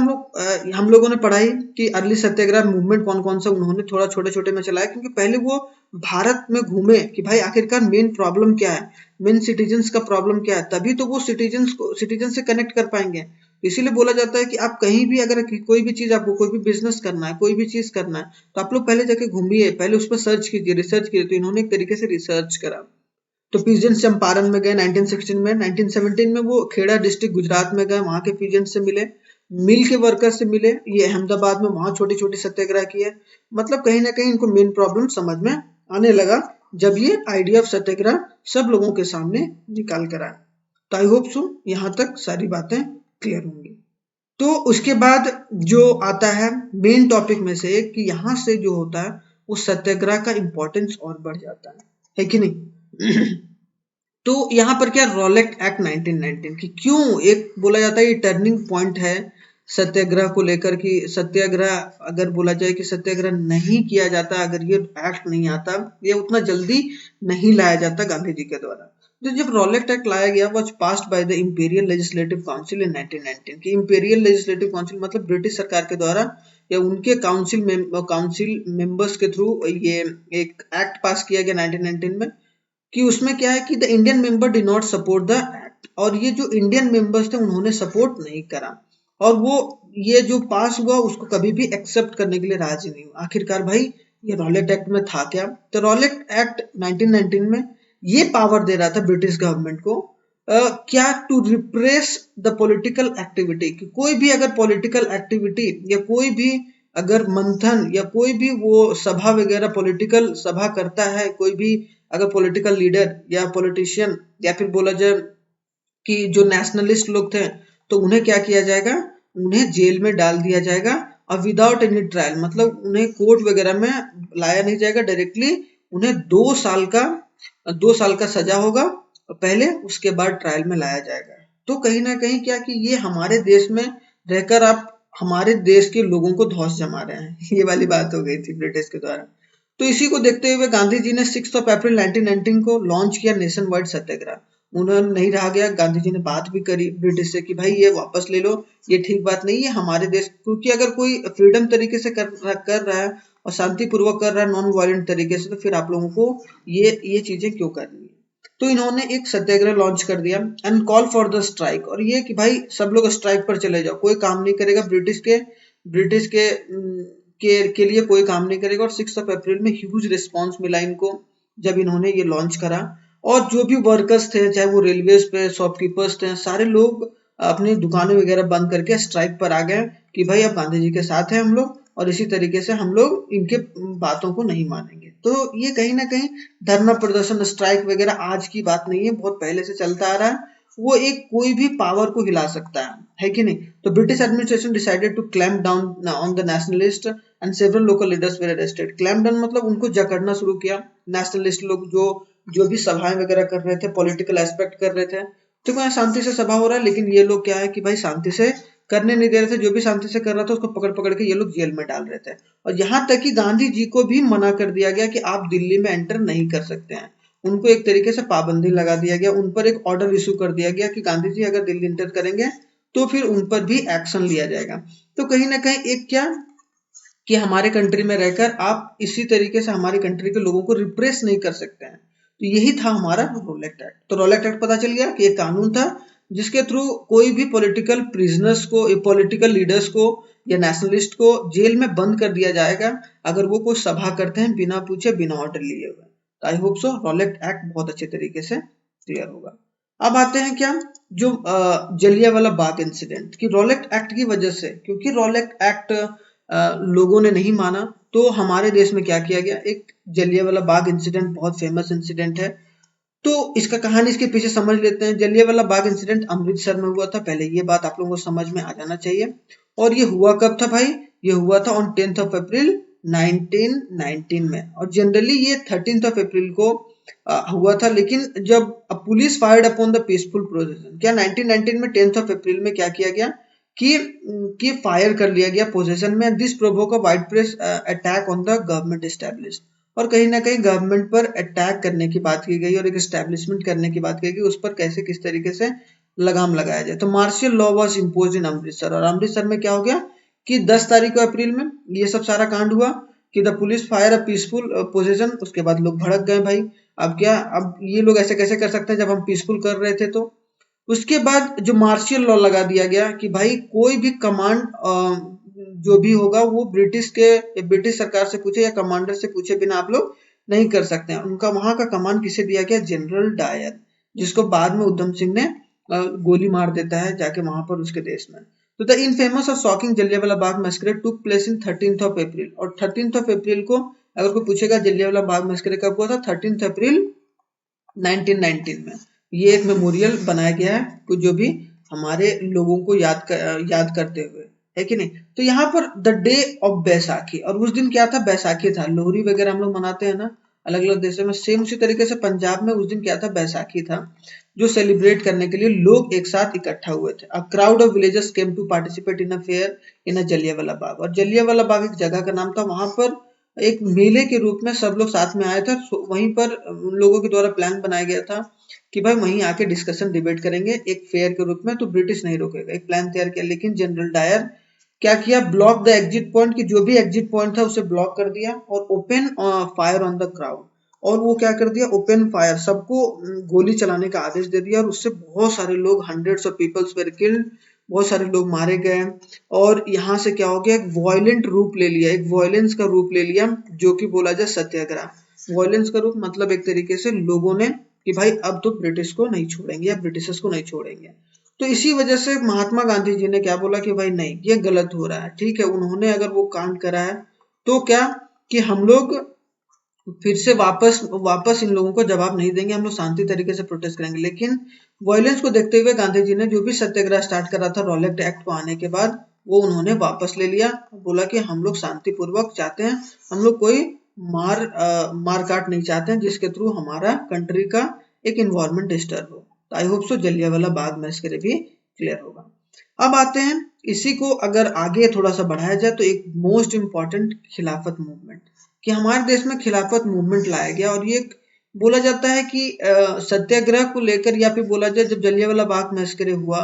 B: हम लोगों ने पढ़ाई कि अर्ली सत्याग्रह मूवमेंट कौन कौन सा उन्होंने थोड़ा छोटे छोटे में चलाया, क्योंकि पहले वो भारत में घूमे कि भाई आखिरकार मेन प्रॉब्लम क्या है। मेन सिटीजन्स का प्रॉब्लम क्या है, तभी तो वो सिटीजन से कनेक्ट कर पाएंगे। इसीलिए बोला जाता है कि आप कहीं भी अगर कोई भी चीज, आपको कोई भी बिजनेस करना है, कोई भी चीज करना है, तो आप लोग पहले जाके घूमिए, पहले उस पर सर्च कीजिए, रिसर्च कीजिए। तो इन्होंने एक तरीके से रिसर्च करा। तो पिजन चंपारण में गए 1916 में, 1917 में वो खेड़ा डिस्ट्रिक्ट गुजरात में गए, वहां के पिजन से मिले, मिल के वर्कर से मिले, ये अहमदाबाद में वहां छोटी छोटी सत्याग्रह किए। मतलब कहीं ना कहीं इनको मेन प्रॉब्लम समझ में आने लगा जब ये आइडिया ऑफ सत्याग्रह सब लोगों के सामने निकाल कर आए। तो आई होप सो यहाँ तक सारी बातें क्लियर होंगी। तो उसके बाद जो आता है मेन टॉपिक में से एक, कि यहाँ से जो होता है वो सत्याग्रह का इंपॉर्टेंस और बढ़ जाता है कि नहीं। तो यहाँ पर क्या, रॉलेट एक्ट 1919 की क्यों एक बोला जाता है ये टर्निंग पॉइंट है सत्याग्रह को लेकर, कि सत्याग्रह अगर बोला जाए कि सत्याग्रह नहीं किया जाता, अगर ये एक्ट नहीं आता, ये उतना जल्दी नहीं लाया जाता गांधी जी के द्वारा। तो जब रॉलेट एक्ट लाया गया, was passed by the Imperial Legislative Council in 1919 की इंपीरियल लेजिस्लेटिव काउंसिल मतलब ब्रिटिश सरकार के द्वारा या उनके काउंसिल मेंबर्स के थ्रू ये एक एक्ट पास किया गया 1919 में, कि उसमें क्या है कि the Indian member did not support the act, और ये जो इंडियन मेंबर्स थे उन्होंने सपोर्ट नहीं करा, और वो ये जो पास हुआ उसको कभी भी एक्सेप्ट करने के लिए राजी नहीं हुआ। आखिरकार भाई ये रॉलेट एक्ट में था क्या, तो रॉलेट एक्ट 1919 में ये पावर दे रहा था ब्रिटिश गवर्नमेंट को क्या, to repress the political activity, कि कोई भी अगर पॉलिटिकल एक्टिविटी या कोई भी अगर मंथन या कोई भी वो सभा वगैरह पॉलिटिकल सभा करता है, कोई भी अगर पॉलिटिकल लीडर या पॉलिटिशियन या फिर बोला जाए कि जो नेशनलिस्ट लोग थे, तो उन्हें क्या किया जाएगा, उन्हें जेल में डाल दिया जाएगा, और विदाउट एनी ट्रायल, मतलब उन्हें कोर्ट वगैरह में लाया नहीं जाएगा, डायरेक्टली उन्हें 2 साल का सजा होगा पहले, उसके बाद ट्रायल में लाया जाएगा। तो कहीं ना कहीं क्या कि ये हमारे देश में रहकर आप हमारे देश के लोगों को धौंस जमा रहे हैं, ये वाली बात हो गई थी ब्रिटिश के द्वारा। तो इसी को देखते हुए गांधी जी ने 6 अप्रैल 1919 को लॉन्च किया नेशन वाइड सत्याग्रह। उन्होंने नहीं रहा गया, गांधी जी ने बात भी करी ब्रिटिश से कि भाई ये वापस ले लो, ये ठीक बात नहीं है हमारे देश, क्योंकि अगर कोई फ्रीडम तरीके से कर रहा है और शांतिपूर्वक कर रहा है, नॉन वायलेंट तरीके से, तो फिर आप लोगों को ये चीजें क्यों करनी है। तो इन्होंने एक सत्याग्रह लॉन्च कर दिया and call for the strike, और ये कि भाई सब लोग स्ट्राइक पर चले जाओ, कोई काम नहीं करेगा, ब्रिटिश के लिए कोई काम नहीं करेगा। और 6 अप्रैल में ह्यूज रिस्पांस मिला इनको जब इन्होंने ये लॉन्च करा, और जो भी वर्कर्स थे, चाहे वो रेलवेज पे शॉपकीपर्स थे, सारे लोग अपनी दुकानें वगैरह बंद करके स्ट्राइक पर आ गए कि भाई अब गांधी जी के साथ हैं हम लोग, और इसी तरीके से हम लोग इनके बातों को नहीं मानेंगे। तो ये कहीं ना कहीं धरना प्रदर्शन स्ट्राइक वगैरह आज की बात नहीं है, बहुत पहले से चलता आ रहा है, वो एक कोई भी पावर को हिला सकता है कि नहीं। तो British administration decided to clamp down on the nationalist and several local leaders were arrested. Clamp down मतलब उनको जकड़ना शुरू किया, नेशनलिस्ट लोग जो भी सभाएं वगैरह कर रहे थे, पॉलिटिकल एस्पेक्ट कर रहे थे, तो यहाँ शांति से सभा हो रहा है, लेकिन ये लोग क्या है कि भाई शांति से करने नहीं दे रहे थे, जो भी शांति से कर रहा था उसको पकड़ पकड़ के ये लोग जेल में डाल रहे थे। और यहाँ तक कि गांधी जी को भी मना कर दिया गया कि आप दिल्ली में एंटर नहीं कर सकते हैं, उनको एक तरीके से पाबंदी लगा दिया गया, उन पर एक ऑर्डर इशू कर दिया गया कि गांधी जी अगर दिल्ली एंटर करेंगे तो फिर उन पर भी एक्शन लिया जाएगा। तो कहीं ना कहीं एक क्या कि हमारे कंट्री में रहकर आप इसी तरीके से हमारी कंट्री के लोगों को रिप्रेस नहीं कर सकते हैं। तो यही था हमारा रॉलेट एक्ट। तो रॉलेट एक्ट पता चल गया कि एक कानून था जिसके थ्रू कोई भी पॉलिटिकल प्रिजनर्स को, पॉलिटिकल लीडर्स को या नेशनलिस्ट को जेल में बंद कर दिया जाएगा अगर वो कोई सभा करते हैं बिना पूछे, बिना ऑर्डर लिए हुए। तो I hope so Rowlatt act बहुत अच्छे तरीके से क्लियर होगा। अब आते हैं क्या, जो जलियांवाला बाग इंसिडेंट की रॉलेट एक्ट की वजह से, क्योंकि रॉलेट एक्ट लोगों ने नहीं माना, तो हमारे देश में क्या किया गया, एक जलियांवाला बाग इंसिडेंट बहुत फेमस इंसिडेंट है। तो इसका कहानी इसके पीछे समझ लेते हैं। जलियांवाला बाग इंसिडेंट अमृतसर में हुआ था, पहले ये बात आप लोगों को समझ में आ जाना चाहिए। और ये हुआ कब था भाई, ये हुआ था ऑन 10 अप्रैल 1919 में, और जनरली ये 13 अप्रैल को हुआ था, लेकिन जब police fired upon the peaceful procession, क्या 1919 में 10 अप्रैल में क्या किया गया कि फायर कर लिया गया पोजीशन में। This provoke a wide press attack on the government established, और कहीं ना कहीं गवर्नमेंट पर अटैक करने की बात की गई और एक एस्टैब्लिशमेंट करने की बात की गई, उस पर कैसे किस तरीके से लगाम लगाया जाए। तो मार्शियल लॉ वाज इम्पोज्ड इन अमृतसर, और अमृतसर में क्या हो गया कि 10 तारीख को अप्रैल में ये सब सारा कांड हुआ कि the police fire a peaceful position. उसके बाद लोग भड़क गए भाई, अब क्या, अब ये लोग ऐसे कैसे कर सकते हैं जब हम पीसफुल कर रहे थे। तो उसके बाद जो मार्शियल लॉ लगा दिया गया कि भाई कोई भी कमांड जो भी होगा वो ब्रिटिश सरकार से पूछे या कमांडर से पूछे बिना आप लोग नहीं कर सकते हैं। उनका वहां का कमांड किसे दिया गया, जनरल डायर, जिसको बाद में उधम सिंह ने गोली मार देता है जाके वहां पर उसके देश में। तो द इनफेमस और shocking Jallianwala Bagh massacre took place in 13th of April, और 13th ऑफ अप्रैल को अगर कोई पूछेगा जलियांवाला बाग मैसेकर कब हुआ था, 13th अप्रैल 1919 में। ये एक मेमोरियल बनाया गया है जो भी हमारे लोगों को याद करते हुए, है कि नहीं। तो यहाँ पर द डे ऑफ बैसाखी, और उस दिन क्या था, बैसाखी था। लोहरी वगैरह हम लोग मनाते हैं ना अलग अलग देशों में, सेम उसी तरीके से पंजाब में उस दिन क्या था, बैसाखी था, जो सेलिब्रेट करने के लिए लोग एक साथ इकट्ठा हुए थे। A crowd of villagers came to participate in a fair in a Jallianwala Bagh, और जलियांवाला बाग एक जगह का नाम था। वहां पर एक मेले के रूप में सब लोग साथ में आए थे। वहीं पर उन लोगों के द्वारा प्लान बनाया गया था कि भाई वहीं आके डिस्कशन डिबेट करेंगे एक फेयर के रूप में, तो ब्रिटिश नहीं रोकेगा, एक प्लान तैयार किया। लेकिन जनरल डायर क्या किया, ब्लॉक द एग्जिट पॉइंट, की जो भी एग्जिट पॉइंट था उसे ब्लॉक कर दिया, और open fire on the crowd, और वो क्या कर दिया, ओपन फायर, सबको गोली चलाने का आदेश दे दिया, और उससे बहुत सारे लोग, hundreds of peoples were killed, बहुत सारे लोग मारे गए। और यहाँ से क्या हो गया, एक वॉयलेंट रूप ले लिया, एक वॉयलेंस का रूप ले लिया, जो कि बोला जाए सत्याग्रह। वॉयलेंस का रूप मतलब एक तरीके से लोगों ने कि भाई अब तो ब्रिटिश को नहीं छोड़ेंगे या ब्रिटिशर्स को नहीं छोड़ेंगे। तो इसी वजह से महात्मा गांधी जी ने क्या बोला कि भाई नहीं, ये गलत हो रहा है, ठीक है, उन्होंने अगर वो कांड करा है तो क्या कि हम लोग फिर से वापस इन लोगों को जवाब नहीं देंगे, हम लोग शांति तरीके से प्रोटेस्ट करेंगे। लेकिन वायलेंस को देखते हुए गांधी जी ने जो भी सत्याग्रह स्टार्ट करा था रॉलेट एक्ट को आने के बाद, वो उन्होंने वापस ले लिया। बोला कि हम लोग शांतिपूर्वक चाहते हैं, हम लोग कोई मार काट नहीं चाहते हैं जिसके थ्रू हमारा कंट्री का एक इन्वायरमेंट डिस्टर्ब हो। तो I hope so Jallianwala Bagh massacre भी क्लियर होगा। अब आते हैं, इसी को अगर आगे थोड़ा सा बढ़ाया जाए तो एक मोस्ट इंपॉर्टेंट खिलाफत मूवमेंट, कि हमारे देश में खिलाफत मूवमेंट लाया गया। और ये बोला जाता है कि सत्याग्रह को लेकर, या फिर बोला जाए जब जलियांवाला बाग मैसेकर हुआ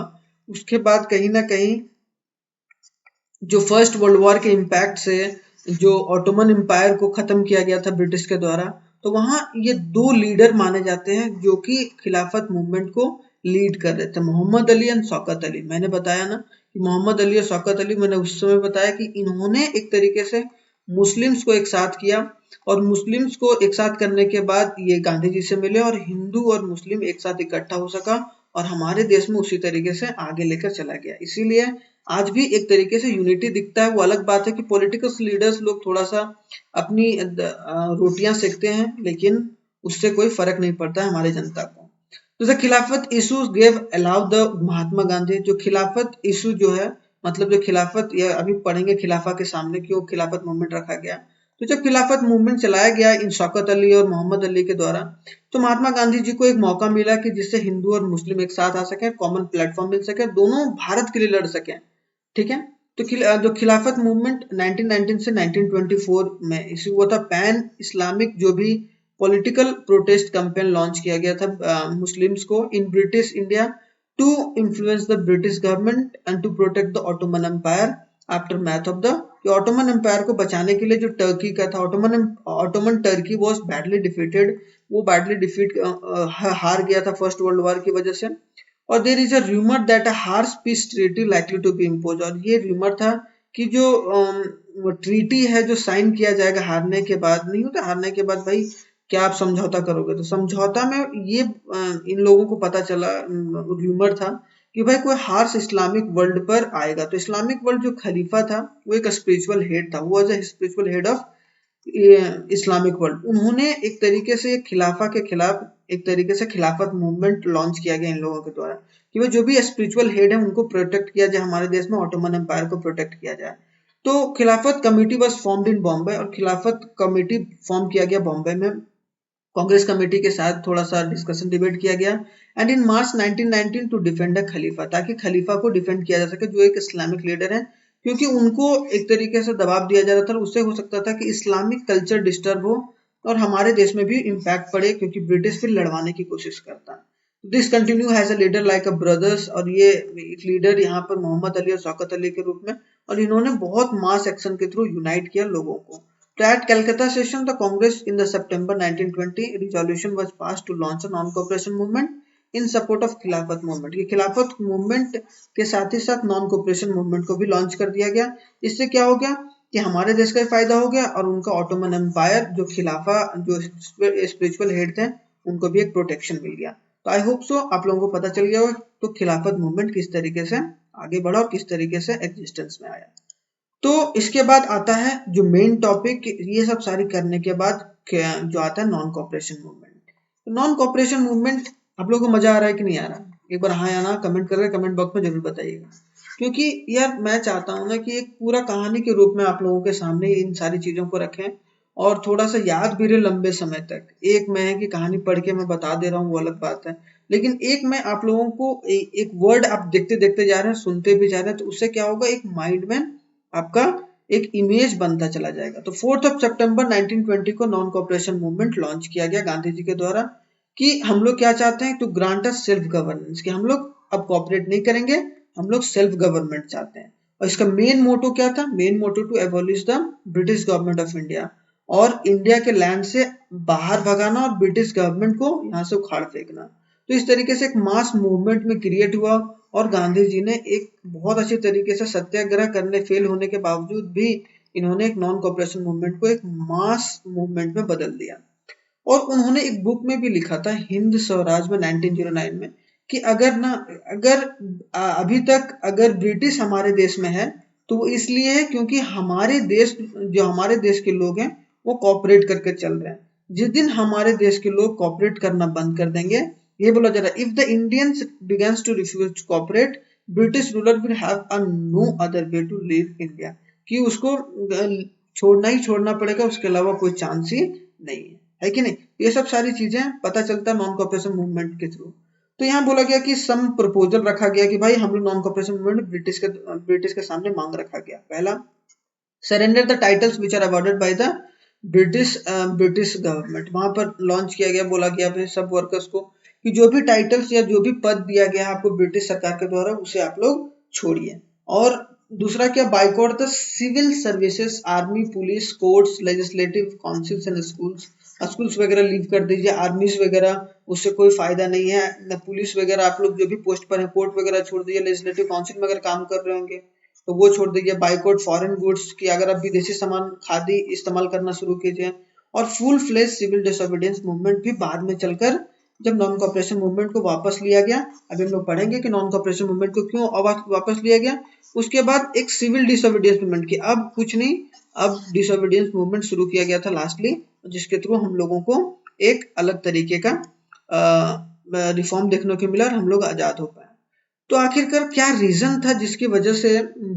B: उसके बाद कहीं ना कहीं जो फर्स्ट वर्ल्ड वॉर के इम्पैक्ट से जो ऑटोमन एम्पायर को खत्म किया गया था ब्रिटिश के द्वारा, तो वहां ये दो लीडर माने जाते हैं जो कि खिलाफत मूवमेंट को लीड कर रहे थे, मोहम्मद अली एंड शौकत अली। मैंने बताया ना कि मोहम्मद अली और शौकत अली, मैंने उस समय बताया कि इन्होंने एक तरीके से मुस्लिम्स को एक साथ किया, और मुस्लिम्स को एक साथ करने के बाद ये गांधी जी से मिले, और हिंदू और मुस्लिम एक साथ इकट्ठा हो सका, और हमारे देश में उसी तरीके से आगे लेकर चला गया। इसीलिए आज भी एक तरीके से यूनिटी दिखता है। वो अलग बात है कि पॉलिटिकल लीडर्स लोग थोड़ा सा अपनी रोटियां सेकते हैं, लेकिन उससे कोई फर्क नहीं पड़ता है हमारे जनता को। तो द खिलाफत issues gave allow the Mahatma Gandhi, जो खिलाफत इशू जो है, मतलब जो खिलाफत, ये अभी पढ़ेंगे खिलाफा के सामने क्यों खिलाफत मूवमेंट रखा गया। तो जब खिलाफत मूवमेंट चलाया गया इन शौकत अली और मोहम्मद अली के द्वारा, तो महात्मा गांधी जी को एक मौका मिला कि जिससे हिंदू और मुस्लिम एक साथ आ सके, कॉमन प्लेटफॉर्म मिल सके, दोनों भारत के लिए लड़ सके, ठीक है। तो जो खिलाफत मूवमेंट 1919 से 1924 में इशू हुआ था, पैन इस्लामिक जो भी पॉलिटिकल प्रोटेस्ट कैंपेन लॉन्च किया गया था मुस्लिम्स को in British India to influence the British government and to protect the Ottoman Empire aftermath of the, Ottoman Empire को बचाने के लिए जो टर्की का था, Ottoman Turkey was badly defeated, वो बैडली डिफीट हार गया था फर्स्ट वर्ल्ड वॉर की वजह से। और there is a rumour that a harsh peace treaty likely to be impose, और ये रूमर था कि जो ट्रीटी है जो साइन किया जाएगा हारने के बाद, नहीं होता हारने के बाद भाई क्या आप समझौता करोगे, तो समझौता में ये इन लोगों को पता चला, रूमर था कि भाई कोई हार्श इस्लामिक वर्ल्ड पर आएगा। तो इस्लामिक वर्ल्ड जो खलीफा था वो एक स्पिरिचुअल हेड था, वो was a spiritual head of Islamic world. उन्होंने एक तरीके से खिलाफा के खिलाफ एक तरीके से खिलाफत मूवमेंट लॉन्च किया गया इन लोगों के द्वारा कि वो जो भी स्पिरिचुअल हेड है उनको प्रोटेक्ट किया जाए, हमारे देश में ऑटोमन एम्पायर को प्रोटेक्ट किया जाए। तो खिलाफत committee was formed in Bombay, और खिलाफत कमेटी फॉर्म किया गया बॉम्बे में, कांग्रेस कमेटी के साथ थोड़ा सा डिस्कशन डिबेट किया गया। And in March 1919 to defend a खलीफा, ताकि खलीफा को डिफेंड किया जा सके जो एक इस्लामिक लीडर है, क्योंकि उनको एक तरीके से दबाव दिया जा रहा था, उससे हो सकता था कि इस्लामिक कल्चर डिस्टर्ब हो और हमारे देश में भी इम्पैक्ट पड़े, क्योंकि ब्रिटिश फिर लड़वाने की कोशिश करता है। This continue has a leader like a brothers, और ये एक लीडर यहाँ पर मोहम्मद अली और शौकत अली के रूप में, और इन्होंने बहुत मास एक्शन के थ्रू यूनाइट किया लोगों को। तो at Calcutta session, the Congress in the September 1920 resolution was passed to launch a non-cooperation movement in support of खिलाफत movement. ये खिलाफत movement के साथ ही साथ नॉन कोऑपरेशन मूवमेंट को भी लॉन्च कर दिया गया। इससे क्या हो गया कि हमारे देश का फायदा हो गया और उनका ऑटोमन एम्पायर जो खिलाफा जो स्पिरिचुअल हेड थे उनको भी एक प्रोटेक्शन मिल गया। तो आई होप सो आप लोगों को पता चल गया हो तो खिलाफत मूवमेंट किस तरीके से आगे बढ़ा और किस तरीके से एग्जिस्टेंस में आया। तो इसके बाद आता है जो मेन टॉपिक, ये सब सारी करने के बाद जो आता है non cooperation movement. Non cooperation movement आप लोगों को मजा आ रहा है कि नहीं आ रहा? एक बार हाँ या ना कमेंट करके कमेंट बॉक्स में जरूर बताइएगा, क्योंकि यार मैं चाहता हूँ ना कि एक पूरा कहानी के रूप में आप लोगों के सामने इन सारी चीजों को रखें और थोड़ा सा याद भी रहे लंबे समय तक। एक मैं है कि कहानी पढ़ के मैं बता दे रहा हूँ वो अलग बात है, लेकिन एक मैं आप लोगों को एक वर्ड आप देखते देखते जा रहे हैं, सुनते भी जा रहे हैं, तो उससे क्या होगा एक माइंड में आपका एक इमेज बनता चला जाएगा। तो 4 सितंबर 1920 को नॉन कोऑपरेशन मूवमेंट लॉन्च किया गया गांधी जी के द्वारा कि हम लोग क्या चाहते हैं, to grant us self governance, कि हम लोग अब कोऑपरेट नहीं करेंगे, हम लोग सेल्फ गवर्नमेंट चाहते हैं। और इसका मेन मोटो क्या था? Main motto to abolish the British government of India, और इंडिया के लैंड से बाहर भगाना और ब्रिटिश गवर्नमेंट को यहाँ से उखाड़ फेंकना। तो इस तरीके से एक मास मूवमेंट में क्रिएट हुआ और गांधी जी ने एक बहुत अच्छे तरीके से सत्याग्रह करने फेल होने के बावजूद भी इन्होंने एक नॉन कोऑपरेशन मूवमेंट को एक मास मूवमेंट में बदल दिया। और उन्होंने एक बुक में भी लिखा था हिंद स्वराज में 1909 में कि अगर अभी तक अगर ब्रिटिश हमारे देश में है तो वो इसलिए है क्योंकि हमारे देश के लोग हैं वो कॉपरेट करके चल रहे हैं। जिस दिन हमारे देश के लोग कॉपरेट करना बंद कर देंगे, ये बोला जा रहा है, if the Indians begins to refuse to cooperate, British ruler will have a no other way to leave India, कि उसको छोड़ना ही छोड़ना पड़ेगा, उसके अलावा कोई चांस ही नहीं है कि नहीं? ये सब सारी चीजें पता चलता है नॉन कोऑपरेशन मूवमेंट के थ्रू। तो यहाँ बोला गया कि सम प्रपोजल रखा गया कि भाई हम लोग नॉन कोऑपरेशन मूवमेंट ब्रिटिश के सामने मांग रखा गया। पहला, surrender the titles which are awarded by the British government. वहां पर लॉन्च किया गया, बोला गया अपने सब वर्कर्स को कि जो भी टाइटल्स या जो भी पद दिया गया है आपको ब्रिटिश सरकार के द्वारा उसे आप लोग छोड़िए। और दूसरा क्या, boycott the civil services, army, police, courts, legislative councils and schools वगैरह लीव कर दीजिए। आर्मीज वगैरह उससे कोई फायदा नहीं है, न पुलिस वगैरह आप लोग जो भी पोस्ट पर है, कोर्ट वगैरह छोड़ दीजिए। लेजिस्लेटिव काउंसिल में अगर काम कर रहे होंगे तो वो छोड़ दीजिए। बाइकआउट फॉरेन गुड्स की, अगर आप विदेशी सामान खादी इस्तेमाल करना शुरू कीजिए। और full fledge civil disobedience movement भी बाद में चलकर जब नॉन कोऑपरेशन मूवमेंट को वापस लिया गया, अभी हम लोग पढ़ेंगे कि नॉन कोऑपरेशन मूवमेंट को क्यों वापस लिया गया। उसके बाद एक सिविल डिसोबीडियंस मूवमेंट की, अब कुछ नहीं, अब डिसोबीडियंस मूवमेंट शुरू किया गया था लास्टली, जिसके थ्रू हम लोगों को एक अलग तरीके का रिफॉर्म देखने को मिला और हम लोग आजाद हो पाए। तो आखिरकार क्या रीजन था जिसकी वजह से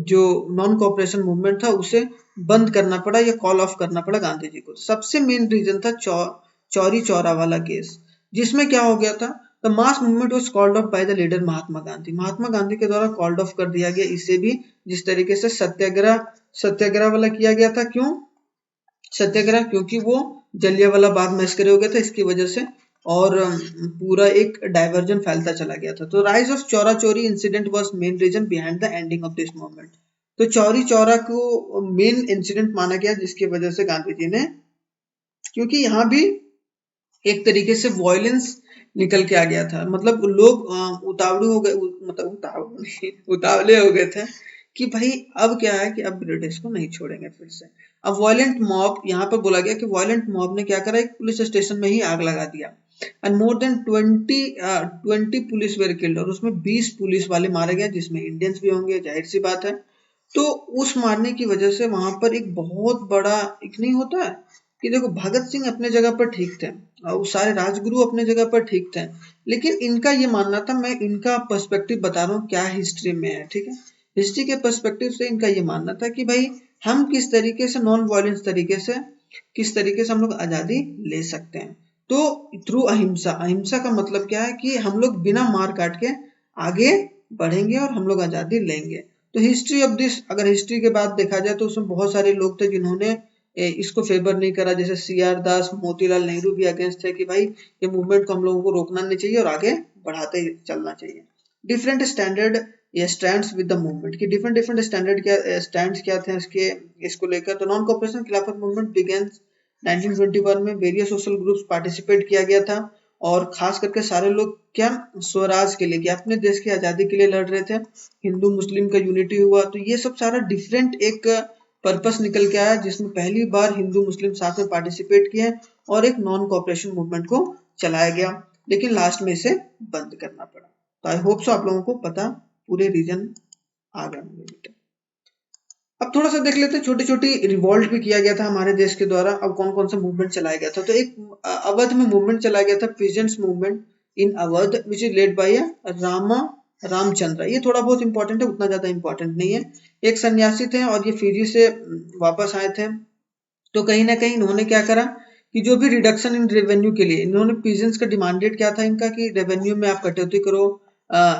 B: जो नॉन कोऑपरेशन मूवमेंट था उसे बंद करना पड़ा या कॉल ऑफ करना पड़ा गांधी जी को? सबसे मेन रीजन था चौरी चौरा वाला केस, जिसमें क्या हो गया था, the mass movement was called off by the leader Mahatma Gandhi. Mahatma Gandhi के द्वारा कॉल्ड ऑफ कर दिया गया इसे भी, जिस तरीके से सत्याग्रह वाला किया गया था। क्यों सत्याग्रह? क्योंकि वो जलियांवाला बाग मैसेकर हो गया था, इसकी वजह से, और पूरा एक डाइवर्जन फैलता चला गया था। तो rise of Chaura Chauri incident was main reason behind the ending of this movement. तो चौरी चौरा को मेन इंसिडेंट माना गया जिसकी वजह से गांधी जी ने, क्योंकि यहाँ भी एक तरीके से वॉयलेंस निकल के आ गया था, मतलब लोग उतावले हो गए, मतलब उतावले हो गए थे कि भाई अब क्या है कि अब ब्रिटिश को नहीं छोड़ेंगे फिर से। अब वायलेंट मॉब, यहाँ पर बोला गया कि वायलेंट मॉब ने क्या करा, एक पुलिस स्टेशन में ही आग लगा दिया and more than 20 police where killed, और उसमें 20 पुलिस वाले मारे गए जिसमें इंडियंस भी होंगे, जाहिर सी बात है। तो उस मारने की वजह से वहां पर एक बहुत बड़ा एक नहीं होता है कि देखो भगत सिंह अपने जगह पर ठीक थे और सारे राजगुरु अपने जगह पर ठीक थे, लेकिन इनका ये मानना था, मैं इनका पर्सपेक्टिव बता रहा हूँ क्या हिस्ट्री में है, ठीक है, हिस्ट्री के पर्सपेक्टिव से इनका ये मानना था कि भाई हम किस तरीके से नॉन वायलेंस तरीके से किस तरीके से हम लोग आजादी ले सकते हैं। तो थ्रू अहिंसा, अहिंसा का मतलब क्या है कि हम लोग बिना मार काट के आगे बढ़ेंगे और हम लोग आजादी लेंगे। तो हिस्ट्री ऑफ दिस, अगर हिस्ट्री के बाद देखा जाए तो उसमें बहुत सारे लोग थे जिन्होंने इसको फेवर नहीं करा, जैसे CR दास, मोतीलाल नेहरू भी अगेंस्ट थे कि भाई ये मूवमेंट को हम लोगों को रोकना नहीं चाहिए और आगे बढ़ाते चलना चाहिए। डिफरेंट स्टैंडर्ड या स्टैंड्स विद द मूवमेंट की डिफरेंट डिफरेंट स्टैंड्स क्या थे इसको लेकर। तो नॉन कॉपरेशन खिलाफत मूवमेंट बिगेन 1921 में वेरियस सोशल ग्रुप्स पार्टिसिपेट किया गया था और खास करके सारे लोग क्या स्वराज के लिए, क्या अपने देश की आजादी के लिए लड़ रहे थे। हिंदू मुस्लिम का यूनिटी हुआ, तो ये सब सारा डिफरेंट एक पर्पस निकल के आया जिसमें पहली बार हिंदू मुस्लिम साथ में पार्टिसिपेट किए और एक नॉन कॉपरेशन मूवमेंट को चलाया गया, लेकिन लास्ट में इसे बंद करना पड़ा। तो आई होप सो आप लोगों को पता पूरे रीजन आ गए होंगे। अब थोड़ा सा देख लेते हैं, छोटी छोटी रिवॉल्ट भी किया गया था हमारे देश के द्वारा। अब कौन कौन सा मूवमेंट चलाया गया था, तो एक अवध में मूवमेंट चलाया गया था, peasants movement in Awadh which is led by Ramchandra. ये थोड़ा बहुत इंपॉर्टेंट है, उतना ज्यादा इंपॉर्टेंट नहीं है। एक सन्यासी थे और ये फिजी से वापस आए थे। तो कहीं ना कहीं इन्होंने क्या करा कि जो भी रिडक्शन इन रेवेन्यू के लिए इन्होंने पीजेंट्स का डिमांडेड क्या था इनका कि रेवेन्यू में आप कटौती करो,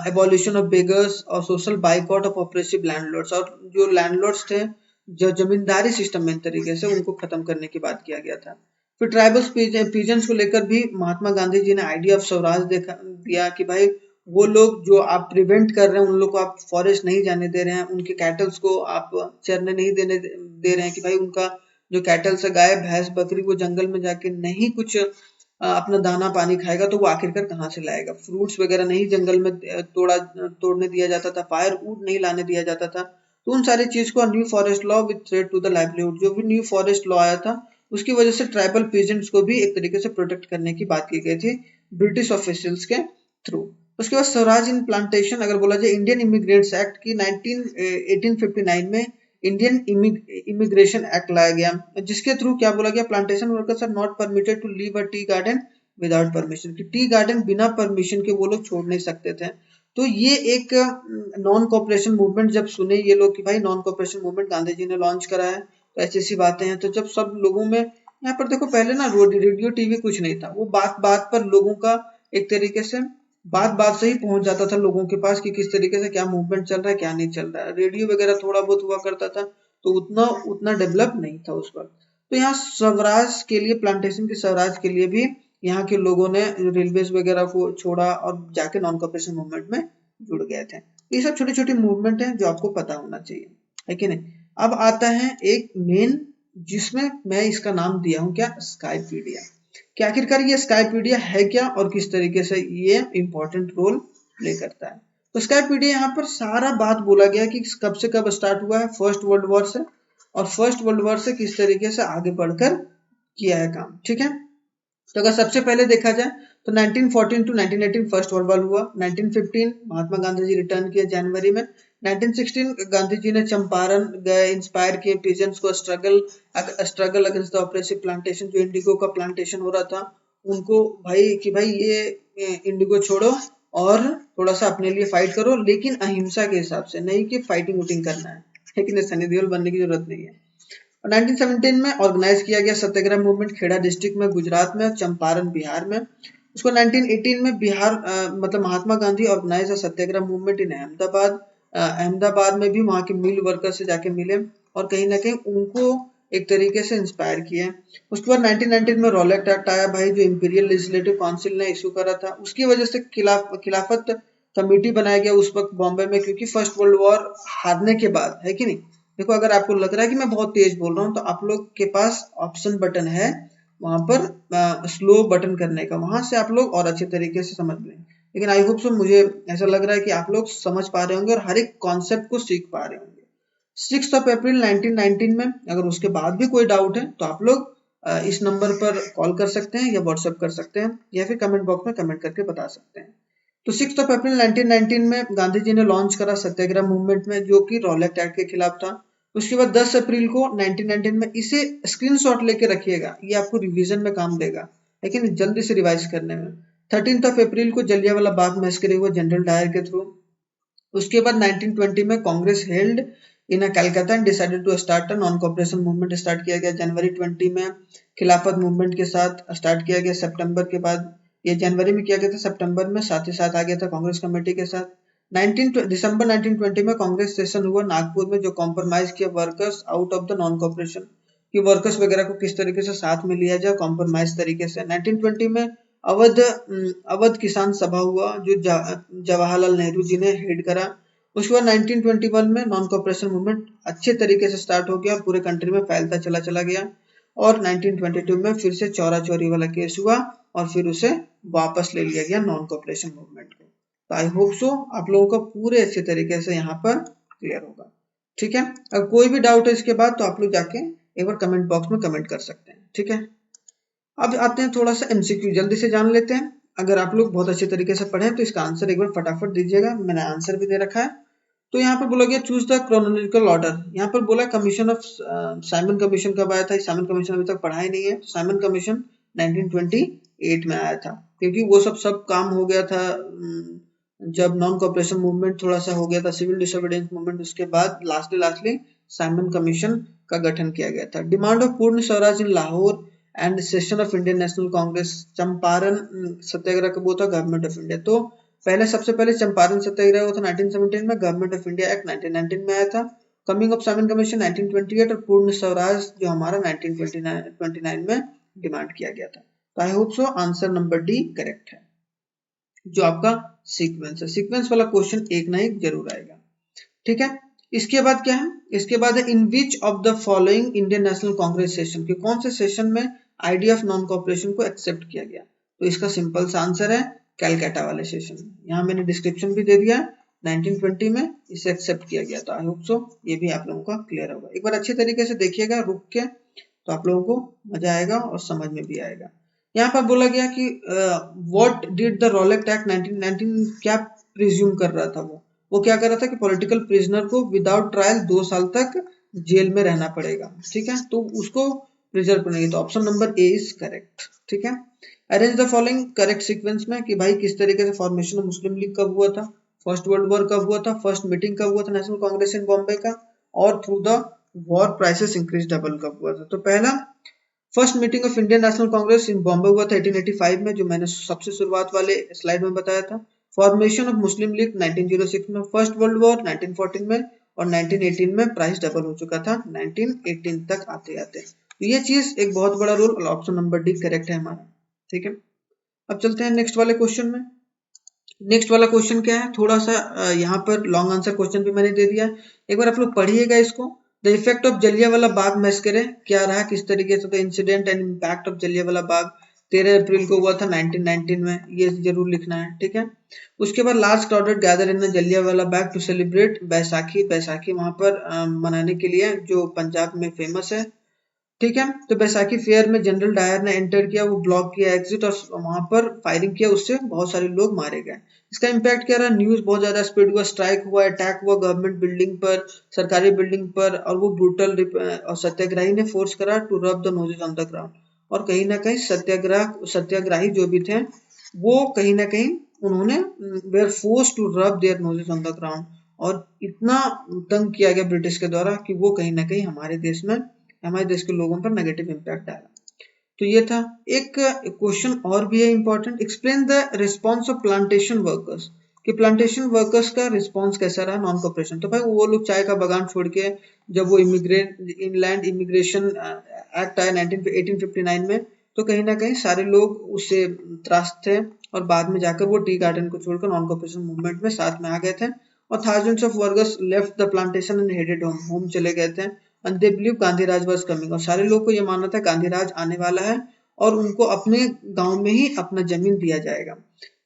B: एबॉलिशन ऑफ बेगर्स और social boycott of oppressive landlords, और जो लैंडलॉर्ड्स थे जो जमींदारी सिस्टम में तरीके से उनको खत्म करने की बात किया गया था। फिर ट्राइबल्स पीजेंट्स को लेकर भी महात्मा गांधी जी ने आइडिया ऑफ स्वराज दिया कि भाई वो लोग जो आप प्रिवेंट कर रहे हैं, उन लोग को आप फॉरेस्ट नहीं जाने दे रहे हैं, उनके कैटल्स को आप चरने नहीं दे रहे हैं कि भाई उनका जो कैटल से गाय भैंस बकरी वो जंगल में जाके नहीं कुछ अपना दाना पानी खाएगा तो वो आखिरकार कहाँ से लाएगा। फ्रूट्स वगैरह नहीं जंगल में तोड़ने दिया जाता था, फायरवुड नहीं लाने दिया जाता था। तो उन सारी चीज को new forest law with threat to the livelihood, जो भी न्यू फॉरेस्ट लॉ आया था उसकी वजह से ट्राइबल पीजेंट्स को भी एक तरीके से प्रोटेक्ट करने की बात की गई थी ब्रिटिश ऑफिशियल्स के थ्रू। उसके बाद स्वराज इन प्लांटेशन अगर बोला जाए, इंडियन इमिग्रेंट्स एक्ट की 1859 में इंडियन इमिग्रेशन एक्ट लाया गया, जिसके थ्रू क्या बोला गया, plantation workers are not permitted to leave a tea garden without permission, कि टी गार्डन बिना परमिशन के वो लोग छोड़ नहीं सकते थे। तो ये एक नॉन कॉपरेशन मूवमेंट जब सुने ये लोग कि भाई non cooperation movement Gandhi ji ने लॉन्च करा है, तो ऐसी ऐसी बातें हैं। तो जब सब लोगों में यहाँ पर देखो, पहले ना रेडियो टीवी कुछ नहीं था, वो बात बात पर लोगों का एक तरीके से बात से ही पहुंच जाता था लोगों के पास कि किस तरीके से क्या मूवमेंट चल रहा है क्या नहीं चल रहा है। रेडियो वगैरह थोड़ा बहुत हुआ करता था, तो उतना डेवलप नहीं था उस वक्त। तो यहाँ स्वराज के लिए, प्लांटेशन के स्वराज के लिए भी यहाँ के लोगों ने रेलवेज वगैरह को छोड़ा और जाके नॉन कॉपरेशन मूवमेंट में जुड़ गए थे। ये सब छोटी छोटी मूवमेंट है जो आपको पता होना चाहिए, है कि नहीं। अब आता है एक मेन, जिसमें मैं इसका नाम दिया हूँ क्या, स्काईपीडिया। कि आखिरकार ये स्काईपीडिया है क्या और किस तरीके से ये इंपॉर्टेंट रोल प्ले करता है। तो स्काईपीडिया यहाँ पर सारा बात बोला गया कि कब से कब स्टार्ट हुआ है, फर्स्ट वर्ल्ड वॉर से, और फर्स्ट वर्ल्ड वॉर से किस तरीके से आगे बढ़कर किया है काम, ठीक है। तो अगर सबसे पहले देखा जाए तो 1914 टू 1918 फर्स्ट वर्ल्ड वॉर हुआ। 1915 महात्मा गांधी जी रिटर्न किए जनवरी में। 1916 गांधी जी ने चंपारण गए, इंस्पायर किए पीजेंट्स को, struggle against the oppressive plantation, जो इंडिगो का प्लांटेशन हो रहा था उनको, भाई कि भाई ये इंडिगो छोड़ो और थोड़ा सा अपने लिए फाइट करो, लेकिन अहिंसा के हिसाब से, नहीं कि फाइटिंग वुटिंग करना है, लेकिन सनी देओल बनने की जरूरत नहीं है। 1917 में ऑर्गेनाइज किया गया सत्याग्रह मूवमेंट खेड़ा डिस्ट्रिक्ट में गुजरात में, चंपारण बिहार में। उसको 1918 में बिहार मतलब Mahatma Gandhi organise a satyagraha movement in Ahmedabad. Ahmedabad में भी वहाँ के मिल वर्कर से जाके मिले और कहीं ना कहीं उनको एक तरीके से इंस्पायर किए। उसके बाद 1919 में रॉलेट एक्ट आया भाई, जो इंपीरियल लेजिस्लेटिव काउंसिल ने इशू करा था, उसकी वजह से खिलाफत कमेटी बनाया गया उस वक्त बॉम्बे में, क्योंकि फर्स्ट वर्ल्ड वॉर हारने के बाद, है कि नहीं। देखो अगर आपको लग रहा है कि मैं बहुत तेज बोल रहा हूँ, तो आप लोग के पास ऑप्शन बटन है वहां पर स्लो बटन करने का, वहां से आप लोग और अच्छे तरीके से समझ लें। लेकिन आई होप सो, मुझे ऐसा लग रहा है कि आप लोग समझ पा रहे होंगे और हर एक कॉन्सेप्ट को सीख पा रहे होंगे। 6 अप्रैल 1919 में अगर उसके बाद भी कोई डाउट है तो आप लोग इस नंबर पर कॉल कर सकते हैं या व्हाट्सएप कर सकते हैं या फिर कमेंट बॉक्स में कमेंट करके बता सकते हैं। तो 6 अप्रैल 1919 में गांधी जी ने लॉन्च करा सत्याग्रह मूवमेंट में, जो कि रॉलेट एक्ट के खिलाफ था। उसके बाद 10 अप्रैल को 1919 में, इसे स्क्रीनशॉट लेके रखिएगा, ये आपको रिवीजन में काम देगा, लेकिन जल्दी से रिवाइज करने में। 13 अप्रैल को जलियांवाला बाग मैसेकर हुआ जनरल डायर के थ्रू। उसके बाद 1920 में Congress held in Calcutta and decided to start a non cooperation movement start किया गया जनवरी 20 में, खिलाफत मूवमेंट के साथ स्टार्ट किया गया। सितंबर के बाद, ये जनवरी में किया गया था, सितंबर में साथ ही साथ आ गया था कांग्रेस कमेटी के साथ। दिसंबर 1920 में कांग्रेस सेशन हुआ नागपुर में, जो कॉम्प्रोमाइज किया workers out of the non cooperation, कि वर्कर्स वगैरह को किस तरीके से साथ में लिया जाए कॉम्प्रोमाइज तरीके से। 1920 में अवध किसान सभा हुआ, जो जवाहरलाल नेहरू जी ने हेड करा। उसके बाद 1921 में नॉन कॉपरेशन मूवमेंट अच्छे तरीके से स्टार्ट हो गया, पूरे कंट्री में फैलता चला गया। और 1922 में फिर से चौरा चौरी वाला केस हुआ और फिर उसे वापस ले लिया गया नॉन कॉपरेशन मूवमेंट को। तो आई होप सो आप लोगों को पूरे अच्छे तरीके से यहाँ पर क्लियर होगा। ठीक है, अगर कोई भी डाउट है इसके बाद तो आप लोग जाके एक बार कमेंट बॉक्स में कमेंट कर सकते हैं। ठीक है, अब आते हैं थोड़ा सा एमसीक्यू, जल्दी से जान लेते हैं। अगर आप लोग बहुत अच्छे तरीके से पढ़े तो इसका आंसर एक बार फटाफट दीजिएगा, मैंने आंसर भी दे रखा है। तो यहाँ पर बोला गया चूज द क्रोनोलॉजिकल ऑर्डर। यहाँ पर बोला कमीशन ऑफ साइमन कमीशन कब आया था, साइमन कमीशन अभी तक पढ़ा ही नहीं है। साइमन कमीशन 1928 में आया था, क्योंकि वो सब काम हो गया था जब नॉन कॉपरेशन मूवमेंट थोड़ा सा हो गया था, सिविल डिसोबीडियंस मूवमेंट, उसके बाद लास्टली साइमन कमीशन का गठन किया गया था। Demand of Purna Swaraj in Lahore and session of Indian National Congress. Champaran satyagraha कब हुआ था, गवर्नमेंट ऑफ इंडिया। तो पहले सबसे पहले चंपारण सत्याग्रह हुआ था 1917 में, गवर्नमेंट ऑफ इंडिया एक्ट 1919 में आया था। कमिंग ऑफ साइमन कमीशन 1928 और पूर्ण स्वराज जो हमारा 1929 में डिमांड किया गया था। तो I hope so answer number D correct है, जो आपका सीक्वेंस है। सीक्वेंस वाला क्वेश्चन एक ना एक जरूर आएगा। ठीक है, इसके बाद क्या है, इसके बाद है in which of the following Indian National Congress session, कि कौन से सेशन में आइडिया ऑफ नॉन कॉपरेशन को एक्सेप्ट किया गया। तो इसका सिंपल सा आंसर है कैलकाटा वाले सेशन में। यहाँ मैंने डिस्क्रिप्शन भी दे दिया, 1920 में इसे एक्सेप्ट किया गया था। आई होप सो ये भी आप लोगों का क्लियर होगा। एक बार अच्छे तरीके से देखिएगा रुक के, तो आप लोगों को मजा आएगा और समझ में भी आएगा। यहाँ पर बोला गया कि what did the Rowlatt act 1919 क्या प्रिज्यूम कर रहा था, वो क्या कर रहा था कि पॉलिटिकल प्रिजनर को विदाउट ट्रायल 2 साल तक जेल में रहना पड़ेगा। ठीक है, तो उसको प्रिजर्व करेंगे। तो option number A is correct. ठीक है, arrange the following correct sequence में, कि भाई किस तरीके से फॉर्मेशन ऑफ मुस्लिम लीग कब हुआ था, फर्स्ट वर्ल्ड वॉर कब हुआ था, फर्स्ट मीटिंग कब हुआ था नेशनल कांग्रेस इन बॉम्बे का, और through the war prices increase double कब हुआ था। तो पहला first meeting of Indian National Congress in Bombay हुआ था 1885 में, जो मैंने सबसे शुरुआत वाले स्लाइड में बताया था। फॉर्मेशन ऑफ मुस्लिम लीग 1906 में, फर्स्ट वर्ल्ड वॉर 1914 में, और 1918 में प्राइस डबल हो चुका था 1918 तक आते आते। तो ये चीज एक बहुत बड़ा role, option number D correct है हमारा। ठीक है, अब चलते हैं नेक्स्ट वाले क्वेश्चन में। नेक्स्ट वाला क्वेश्चन क्या है, थोड़ा सा यहाँ पर लॉन्ग आंसर क्वेश्चन भी मैंने दे दिया, एक बार आप लोग पढ़िएगा इसको। The effect of Jallianwala Bagh massacre क्या रहा, किस तरीके से। तो incident and impact of Jallianwala Bagh 13 अप्रैल को हुआ था 1919 में, ये जरूर लिखना है। ठीक है, उसके बाद large crowded gather in Jallianwala Bagh to celebrate Baisakhi. Baisakhi वहां पर मनाने के लिए, जो पंजाब में फेमस है। ठीक है, तो बैसाखी फेयर में जनरल डायर ने एंटर किया, वो ब्लॉक किया एग्जिट और वहां पर फायरिंग किया, उससे बहुत सारे लोग मारे गए। इसका इम्पैक्ट क्या रहा, न्यूज बहुत ज्यादा स्प्रेड हुआ, स्ट्राइक हुआ, अटैक हुआ गवर्नमेंट बिल्डिंग पर, सरकारी बिल्डिंग पर, और वो ब्रूटल और सत्याग्रही ने फोर्स करा to rub the noses on the ground. और कहीं ना कहीं सत्याग्रही जो भी थे वो कहीं ना कहीं उन्होंने were force to rub their noses on the ground, और इतना तंग किया गया ब्रिटिश के द्वारा कि वो कहीं ना कहीं हमारे देश के लोगों पर नेगेटिव इंपैक्ट डाला। तो ये था। एक क्वेश्चन और भी है important, explain the response of plantation workers, कि प्लांटेशन वर्कर्स का रिस्पॉन्स कैसा रहा नॉन कॉपरेशन। तो भाई वो लोग चाय का बागान छोड़ के, जब वो इनलैंड इमिग्रेशन एक्ट आया 1859 में, तो कहीं ना कहीं सारे लोग उससे त्रस्त थे, और बाद में जाकर वो टी गार्डन को छोड़कर नॉन कॉपरेशन मूवमेंट में साथ में आ गए थे। और thousands of workers left the plantation and headed home चले गए थे। And they believe Gandhi Raj was coming, और सारे लोग को ये मानना था गांधी राज आने वाला है और उनको अपने गांव में ही अपना जमीन दिया जाएगा।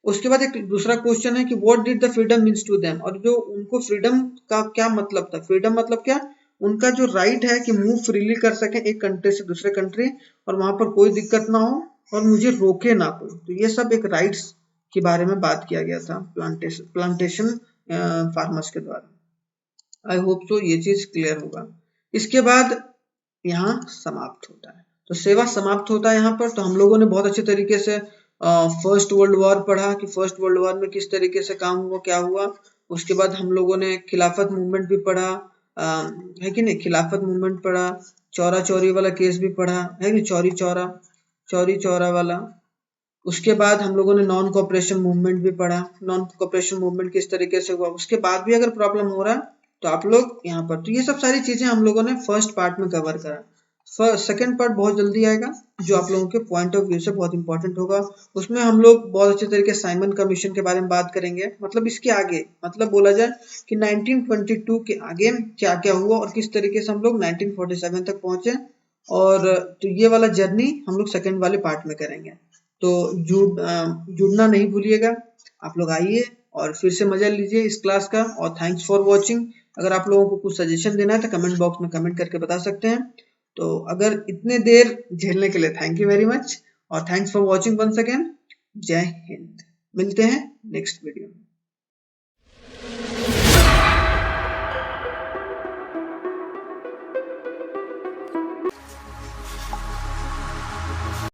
B: उसके बाद एक दूसरा क्वेश्चन है कि what did the freedom means to them, और जो उनको फ्रीडम का क्या मतलब था। फ्रीडम मतलब क्या, उनका जो राइट है कि मूव फ्रीली कर सके एक कंट्री से दूसरे कंट्री, और वहां पर कोई दिक्कत ना हो और मुझे रोके ना कोई। तो ये सब एक राइट्स के बारे में बात किया गया था प्लांटेशन फार्मर्स के द्वारा। आई होप सो ये चीज क्लियर होगा। इसके बाद यहाँ समाप्त होता है, तो सेवा समाप्त होता है यहाँ पर। तो हम लोगों ने बहुत अच्छे तरीके से फर्स्ट वर्ल्ड वॉर पढ़ा, कि फर्स्ट वर्ल्ड वॉर में किस तरीके से काम हुआ, क्या हुआ। उसके बाद हम लोगों ने खिलाफत मूवमेंट भी पढ़ा, है कि नहीं, खिलाफत मूवमेंट पढ़ा, चौरा चौरी वाला केस भी पढ़ा, है कि चौरी चौरा वाला। उसके बाद हम लोगों ने नॉन कॉपरेशन मूवमेंट भी पढ़ा, नॉन कॉपरेशन मूवमेंट किस तरीके से हुआ। उसके बाद भी अगर प्रॉब्लम हो रहा है तो आप लोग यहाँ पर, तो ये सब सारी चीजें हम लोगों ने फर्स्ट पार्ट में कवर करा। सेकंड पार्ट बहुत जल्दी आएगा, जो आप लोगों के पॉइंट ऑफ व्यू से बहुत इंपॉर्टेंट होगा। उसमें हम लोग बहुत अच्छे तरीके से साइमन कमीशन के बारे में बात करेंगे, मतलब इसके आगे, मतलब बोला जाए कि 1922 के आगे क्या क्या हुआ और किस तरीके से हम लोग 1947 तक पहुंचे। और तो ये वाला जर्नी हम लोग सेकंड वाले पार्ट में करेंगे। तो जुड़ना नहीं भूलिएगा। आप लोग आइए और फिर से मजा लीजिए इस क्लास का। और थैंक्स फॉर वॉचिंग। अगर आप लोगों को कुछ सजेशन देना है तो कमेंट बॉक्स में कमेंट करके बता सकते हैं। तो अगर इतने देर झेलने के लिए थैंक यू वेरी मच और thanks for watching once again. जय हिंद। मिलते हैं नेक्स्ट वीडियो में।